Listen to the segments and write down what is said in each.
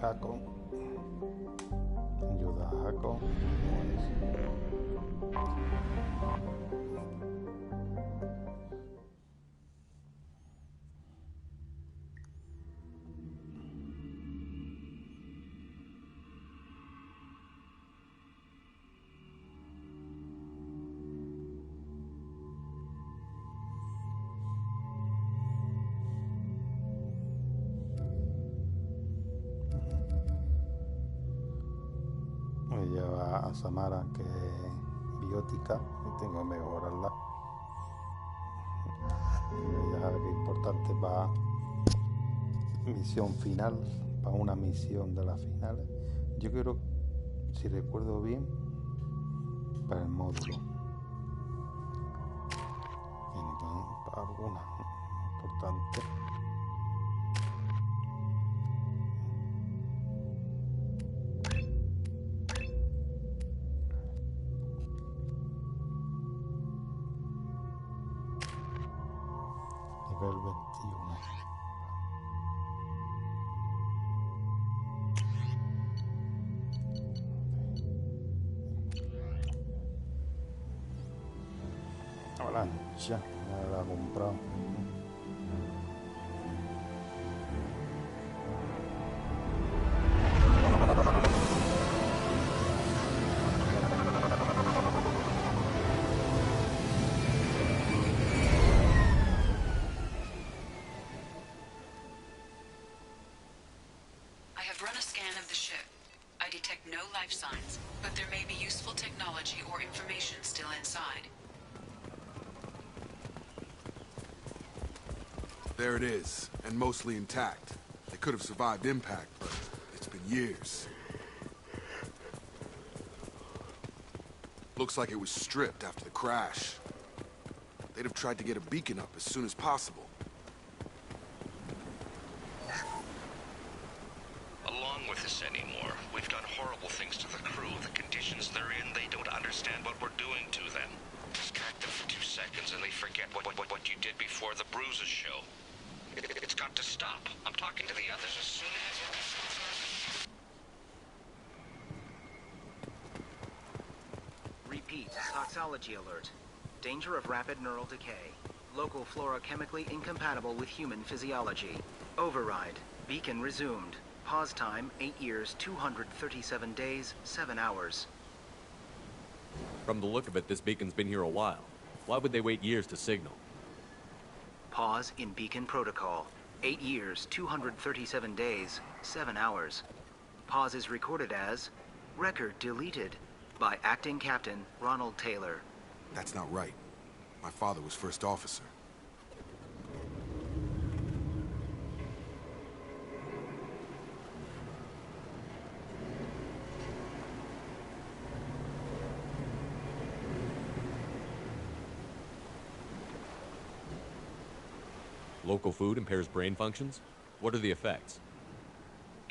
Jacob. Ayuda Jacob. Ella va a Samara, que es biótica, y tengo que mejorarla. Ella sabe que es importante para misión final, para una misión de las finales. Yo quiero, si recuerdo bien, para el módulo. Y para alguna importante. Nivel 21. Avalancha, me la he comprado. I have run a scan of the ship. I detect no life signs, but there may be useful technology or information still inside. There it is, and mostly intact. They could have survived impact, but it's been years. Looks like it was stripped after the crash. They'd have tried to get a beacon up as soon as possible. Along with this anymore. We've done horrible things to the crew. The conditions they're in, they don't understand what we're doing to them. Distract them for 2 seconds and they forget what you did before the bruises show. It's got to stop. I'm talking to the others as soon as... Repeat, toxology alert. Danger of rapid neural decay. Local flora chemically incompatible with human physiology. Override. Beacon resumed. Pause time, 8 years, 237 days, 7 hours. From the look of it, this beacon's been here a while. Why would they wait years to signal? Pause in beacon protocol. 8 years, 237 days, 7 hours. Pause is recorded as record deleted by Acting Captain Ronald Taylor. That's not right. My father was first officer. Local food impairs brain functions? What are the effects?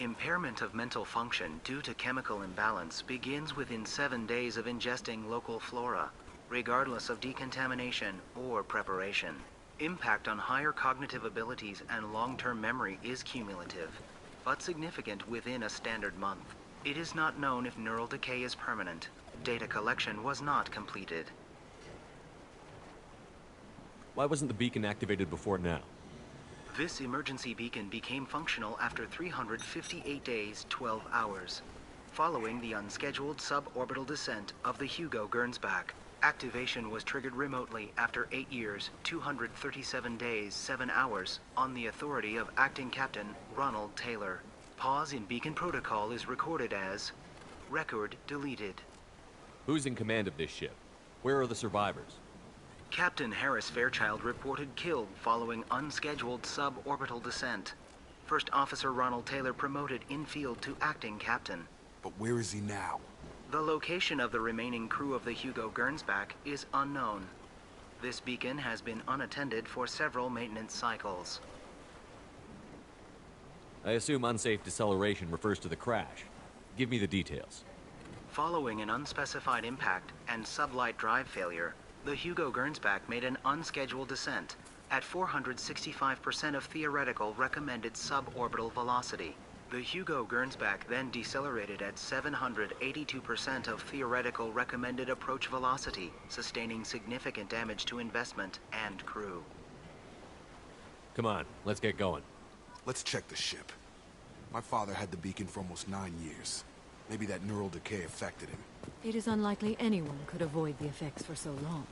Impairment of mental function due to chemical imbalance begins within 7 days of ingesting local flora, regardless of decontamination or preparation. Impact on higher cognitive abilities and long-term memory is cumulative, but significant within a standard month. It is not known if neural decay is permanent. Data collection was not completed. Why wasn't the beacon activated before now? This emergency beacon became functional after 358 days, 12 hours, following the unscheduled suborbital descent of the Hugo Gernsback. Activation was triggered remotely after 8 years, 237 days, 7 hours, on the authority of Acting Captain Ronald Taylor. Pause in beacon protocol is recorded as record deleted. Who's in command of this ship? Where are the survivors? Captain Harris Fairchild reported killed following unscheduled suborbital descent. First Officer Ronald Taylor promoted in-field to acting captain. But where is he now? The location of the remaining crew of the Hugo Gernsback is unknown. This beacon has been unattended for several maintenance cycles. I assume unsafe deceleration refers to the crash. Give me the details. Following an unspecified impact and sublight drive failure, the Hugo Gernsback made an unscheduled descent at 465% of theoretical recommended suborbital velocity. The Hugo Gernsback then decelerated at 782% of theoretical recommended approach velocity, sustaining significant damage to investment and crew. Come on, let's get going. Let's check the ship. My father had the beacon for almost 9 years. Maybe that neural decay affected him. It is unlikely anyone could avoid the effects for so long.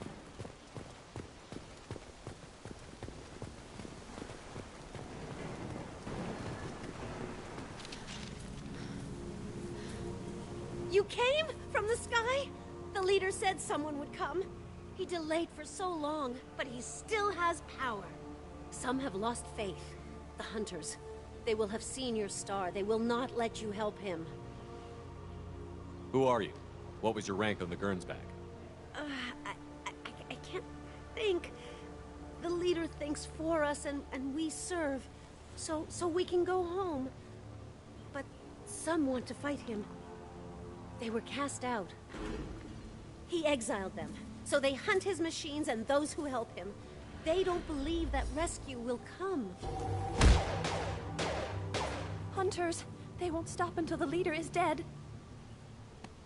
You came? From the sky? The leader said someone would come. He delayed for so long, but he still has power. Some have lost faith. The hunters. They will have seen your star. They will not let you help him. Who are you? What was your rank on the Gernsback? I can't think. The leader thinks for us and we serve. So we can go home. But some want to fight him. They were cast out. He exiled them. So they hunt his machines and those who help him. They don't believe that rescue will come. Hunters, they won't stop until the leader is dead.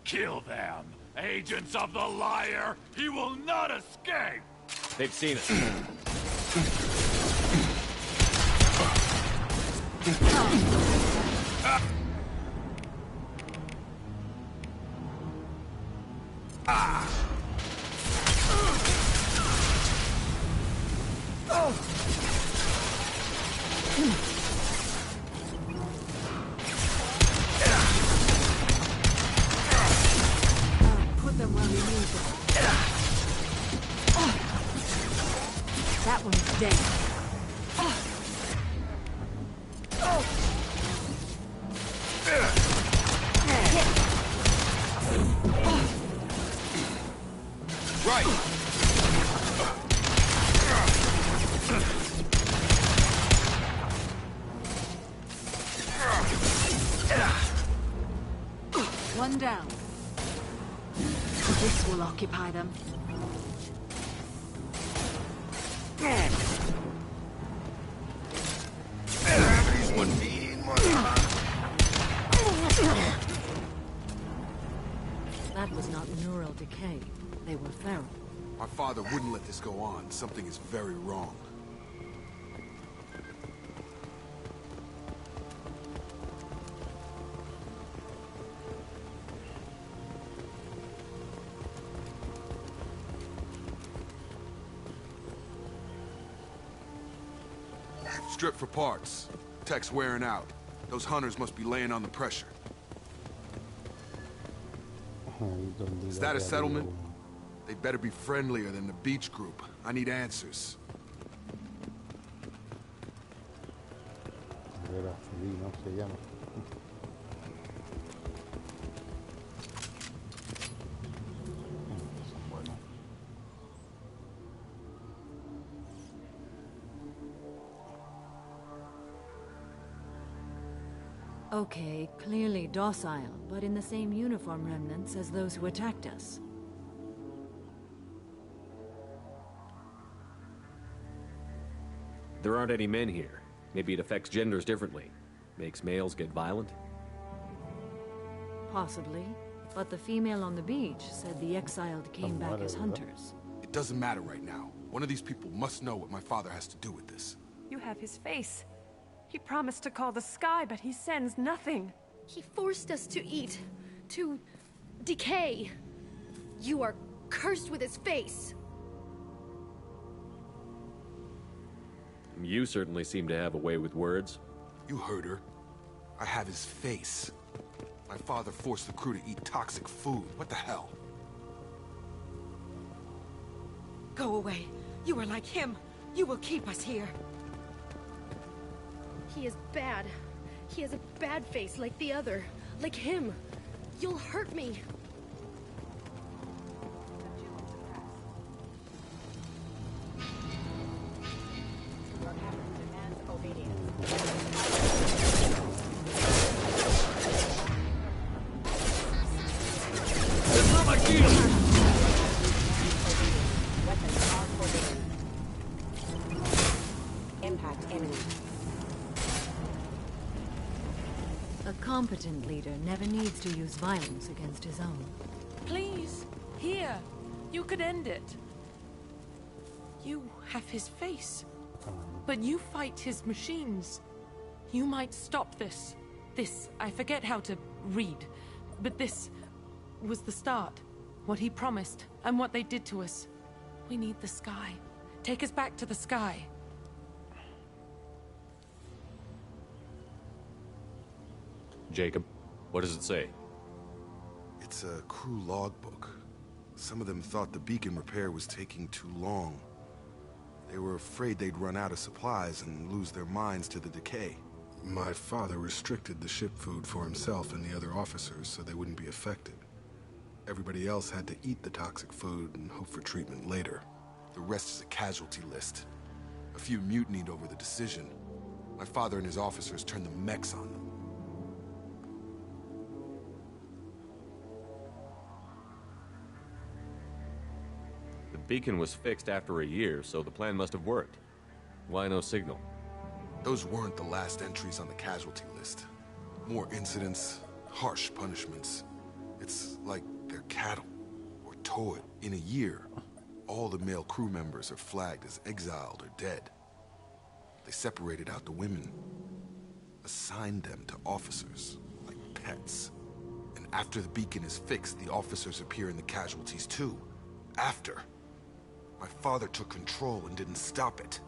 Kill them! Agents of the liar! He will not escape! They've seen us. Put them where we need them. That one's dead. One down. This will occupy them. That was not neural decay. They were feral. My father wouldn't let this go on. Something is very wrong. Strip for parts. Tech's wearing out. Those hunters must be laying on the pressure. Is that a settlement? They better be friendlier than the beach group. I need answers. Se llama. Okay, clearly docile, but in the same uniform remnants as those who attacked us. There aren't any men here. Maybe it affects genders differently. Makes males get violent? Possibly. But the female on the beach said the exiled came back as hunters. It doesn't matter right now. One of these people must know what my father has to do with this. You have his face. He promised to call the sky, but he sends nothing. He forced us to eat. To decay. You are cursed with his face. You certainly seem to have a way with words. You heard her. I have his face. My father forced the crew to eat toxic food. What the hell? Go away. You are like him. You will keep us here. He is bad. He has a bad face like the other. Like him. You'll hurt me. A competent leader never needs to use violence against his own. Please, here. You could end it. You have his face. But you fight his machines. You might stop this. This, I forget how to read. But this was the start. What he promised, and what they did to us. We need the sky. Take us back to the sky. Jacob, what does it say? It's a crew logbook. Some of them thought the beacon repair was taking too long. They were afraid they'd run out of supplies and lose their minds to the decay. My father restricted the ship food for himself and the other officers so they wouldn't be affected. Everybody else had to eat the toxic food and hope for treatment later. The rest is a casualty list. A few mutinied over the decision. My father and his officers turned the mechs on them. The beacon was fixed after a year, so the plan must have worked. Why no signal? Those weren't the last entries on the casualty list. More incidents, harsh punishments. It's like they're cattle, or toy. In a year, all the male crew members are flagged as exiled or dead. They separated out the women, assigned them to officers, like pets. And after the beacon is fixed, the officers appear in the casualties too. After. My father took control and didn't stop it.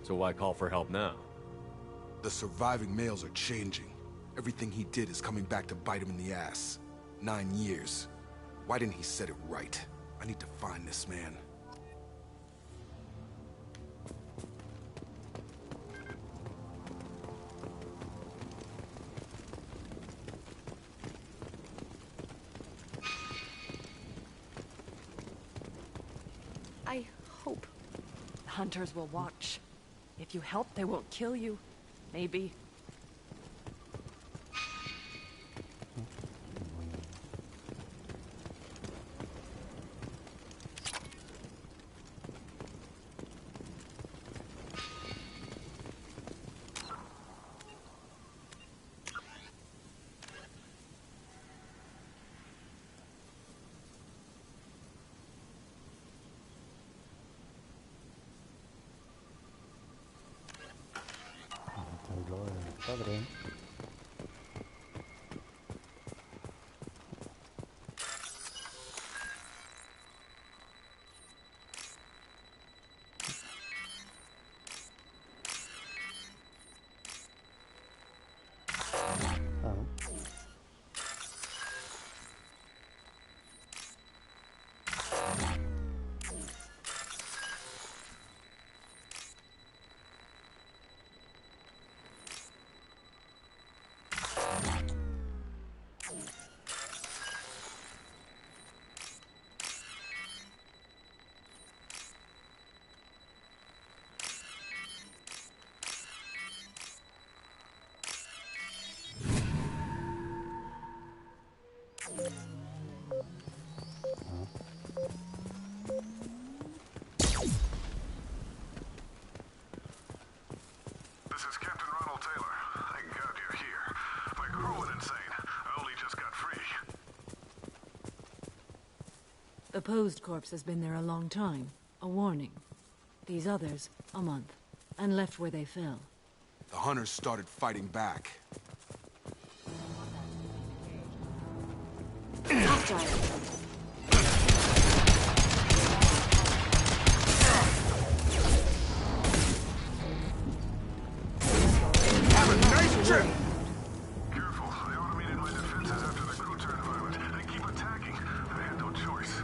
So why call for help now? The surviving males are changing. Everything he did is coming back to bite him in the ass. 9 years. Why didn't he set it right? I need to find this man. I hope. Hunters will watch. If you help, they won't kill you. Maybe. Padre. The posed corpse has been there a long time. A warning. These others, a month. And left where they fell. The hunters started fighting back. Hostile. Careful. I automated my defenses after the crew turned violent. They keep attacking. I had no choice.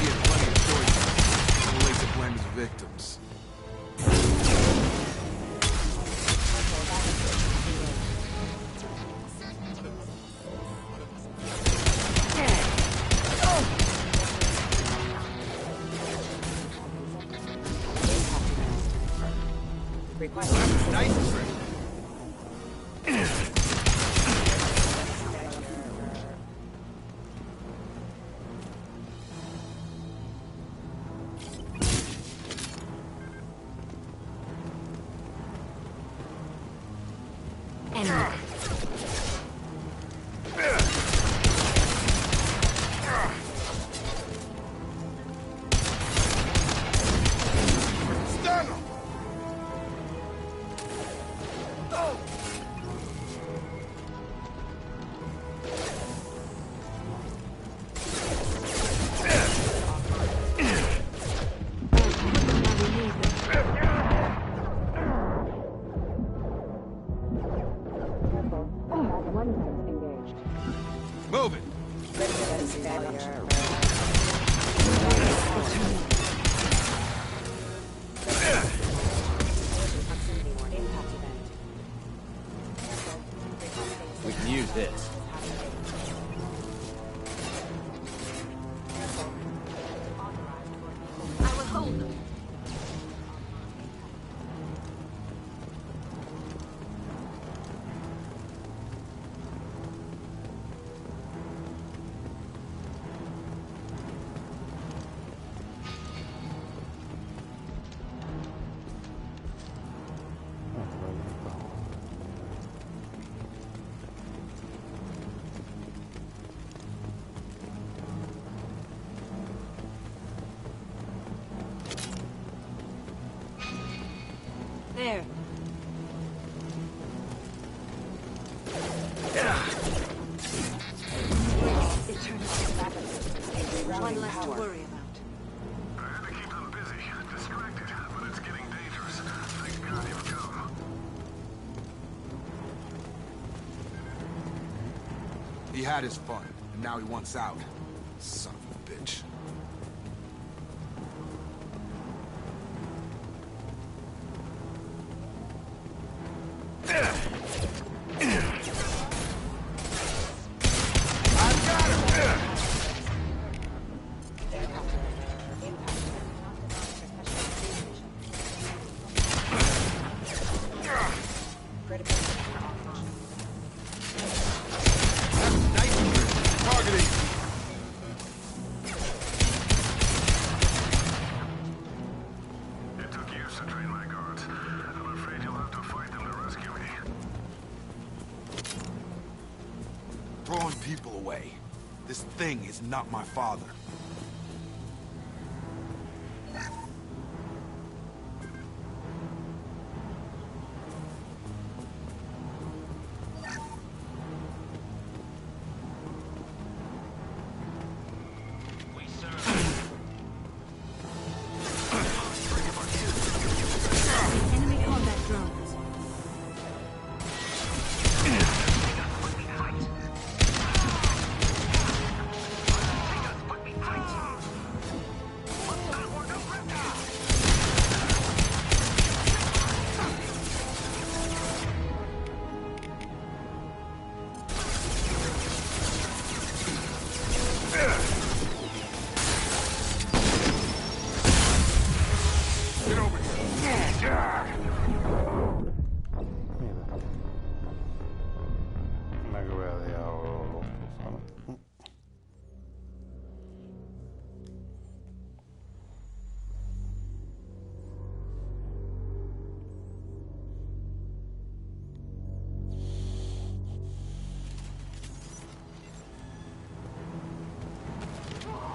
He had plenty of choices. Too late to blame his victims. Nice trick. enemy. Stun him! Move it! We can use this. I will hold them. There. One less to worry about. I had to keep them busy, distracted, but it's getting dangerous. Thank God you've come. He had his fun, and now he wants out. Son of a bitch. It took years to train my guards. I'm afraid you'll have to fight them to rescue me. Throwing people away. This thing is not my father. Enemy combat drones. Get over here. Mira. Una que voy a dejar loco, ¿sabes?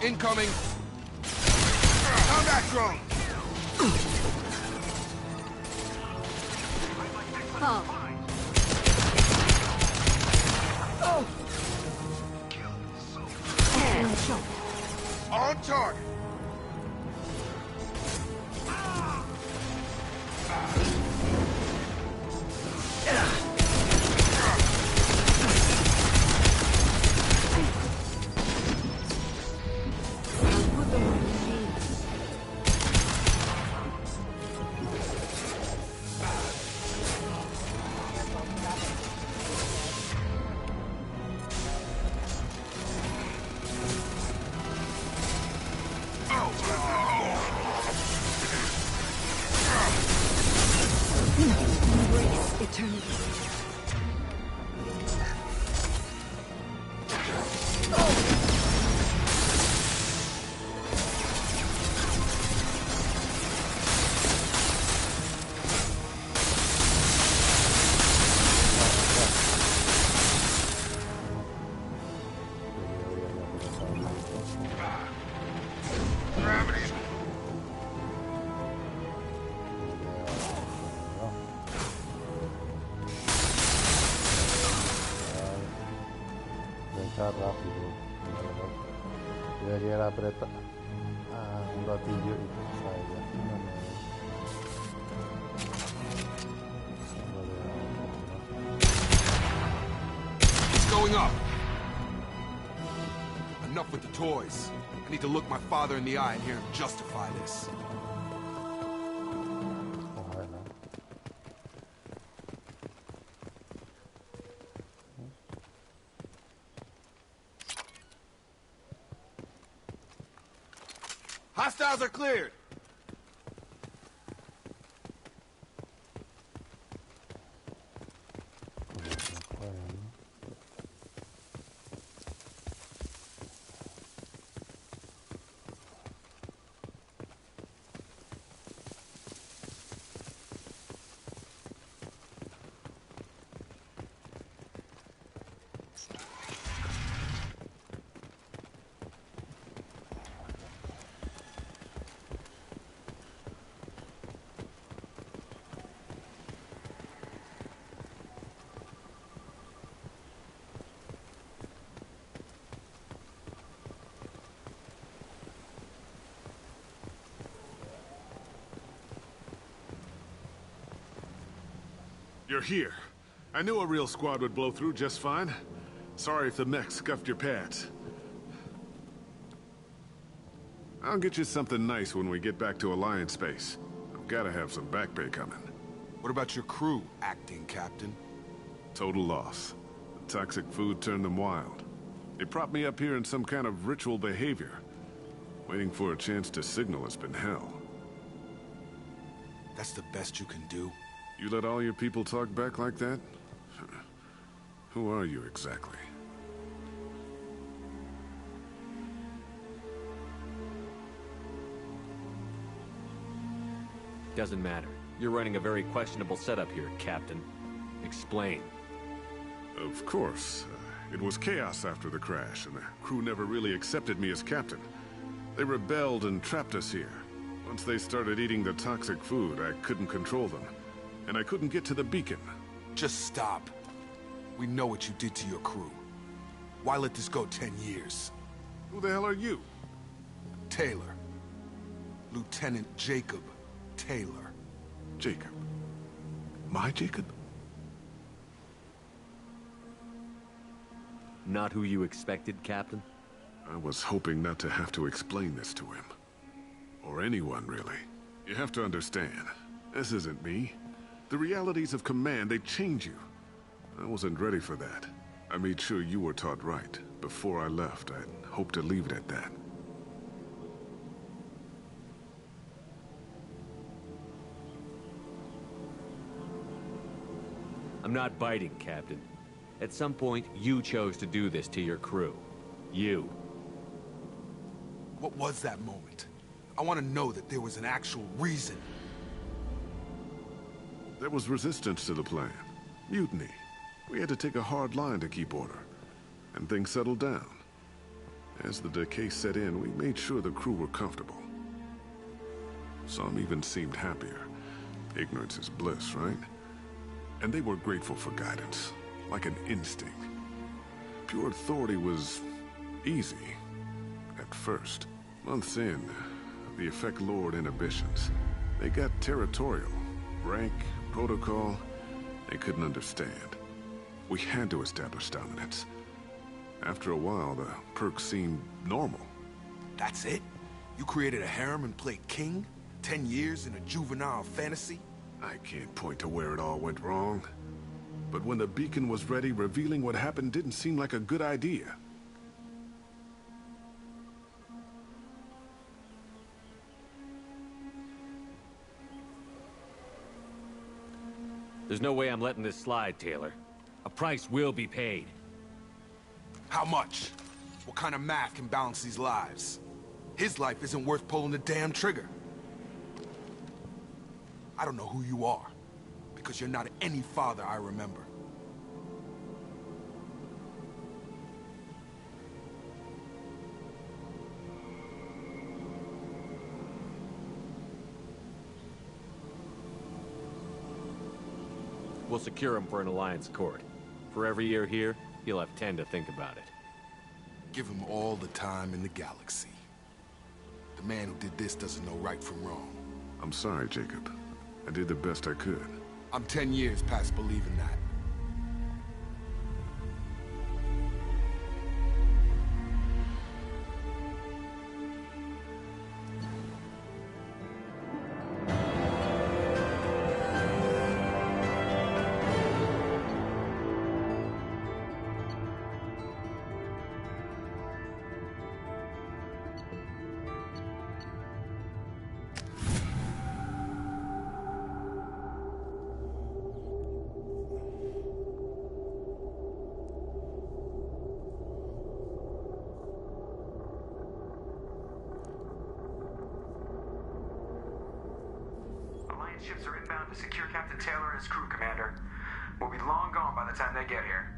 Incoming. Combat drone. Fall. Excellent shot. On target. I'll put them where you need. Embrace eternity. apretar un gatillo y pasa ella. Y no me... It's going up! Enough with the toys. I need to look my father in the eye and hear him justify this. Hostiles are cleared! You're here. I knew a real squad would blow through just fine. Sorry if the mech scuffed your pads. I'll get you something nice when we get back to Alliance space. I've gotta have some back pay coming. What about your crew, acting captain? Total loss. The toxic food turned them wild. They propped me up here in some kind of ritual behavior. Waiting for a chance to signal has been hell. That's the best you can do? You let all your people talk back like that? Who are you exactly? Doesn't matter. You're running a very questionable setup here, Captain. Explain. Of course. It was chaos after the crash, and the crew never really accepted me as captain. They rebelled and trapped us here. Once they started eating the toxic food, I couldn't control them. And I couldn't get to the beacon. Just stop. We know what you did to your crew. Why let this go 10 years? Who the hell are you? Taylor. Lieutenant Jacob Taylor. Jacob? My Jacob? Not who you expected, Captain? I was hoping not to have to explain this to him. Or anyone, really. You have to understand, this isn't me. The realities of command, they change you. I wasn't ready for that. I made sure you were taught right. Before I left, I'd hoped to leave it at that. I'm not biting, Captain. At some point, you chose to do this to your crew. You. What was that moment? I want to know that there was an actual reason. There was resistance to the plan. Mutiny. We had to take a hard line to keep order. And things settled down. As the decay set in, we made sure the crew were comfortable. Some even seemed happier. Ignorance is bliss, right? And they were grateful for guidance, like an instinct. Pure authority was easy, at first. Months in, the effect lowered inhibitions. They got territorial. Rank, protocol, they couldn't understand. We had to establish dominance. After a while, the perks seemed normal. That's it? You created a harem and played king? 10 years in a juvenile fantasy? I can't point to where it all went wrong. But when the beacon was ready, revealing what happened didn't seem like a good idea. There's no way I'm letting this slide, Taylor. A price will be paid. How much? What kind of math can balance these lives? His life isn't worth pulling the damn trigger. I don't know who you are, because you're not any father I remember. We'll secure him for an Alliance court. For every year here, he'll have 10 to think about it. Give him all the time in the galaxy. man who did this doesn't know right from wrong. I'm sorry, Jacob. I did the best I could. I'm 10 years past believing that. Ships are inbound to secure Captain Taylor and his crew, Commander. We'll be long gone by the time they get here.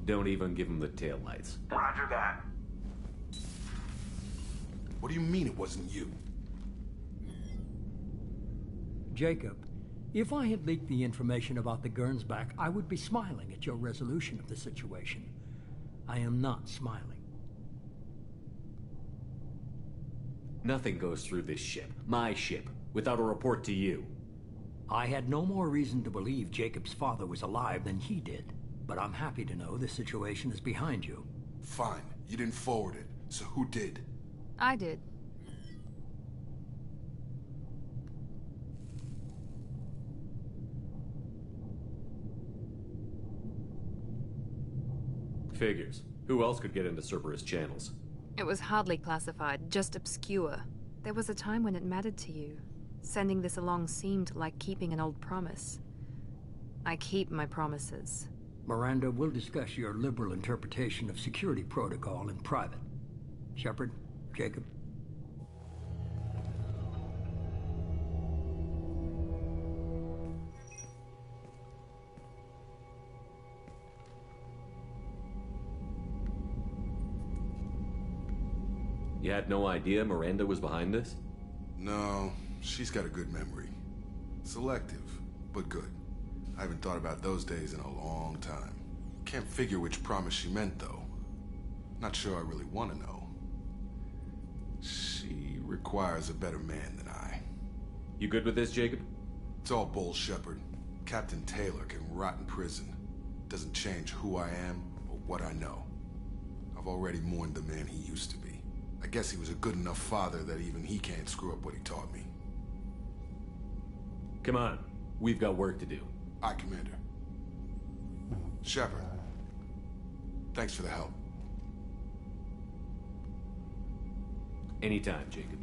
Don't even give him the taillights. Roger that. What do you mean it wasn't you? Jacob, if I had leaked the information about the Gernsback, I would be smiling at your resolution of the situation. I am not smiling. Nothing goes through this ship, my ship, without a report to you. I had no more reason to believe Jacob's father was alive than he did, but I'm happy to know the situation is behind you. Fine. You didn't forward it, so who did? I did. Figures. Who else could get into Cerberus channels? It was hardly classified, just obscure. There was a time when it mattered to you. Sending this along seemed like keeping an old promise. I keep my promises. Miranda, we'll discuss your liberal interpretation of security protocol in private. Shepard, Jacob. You had no idea Miranda was behind this? No, she's got a good memory. Selective, but good. I haven't thought about those days in a long time. Can't figure which promise she meant, though. Not sure I really want to know. She requires a better man than I. You good with this, Jacob? It's all bull, Shepard. Captain Taylor can rot in prison. Doesn't change who I am or what I know. I've already mourned the man he used to be. I guess he was a good enough father that even he can't screw up what he taught me. Come on. We've got work to do. Aye, Commander. Shepard, thanks for the help. Anytime, Jacob.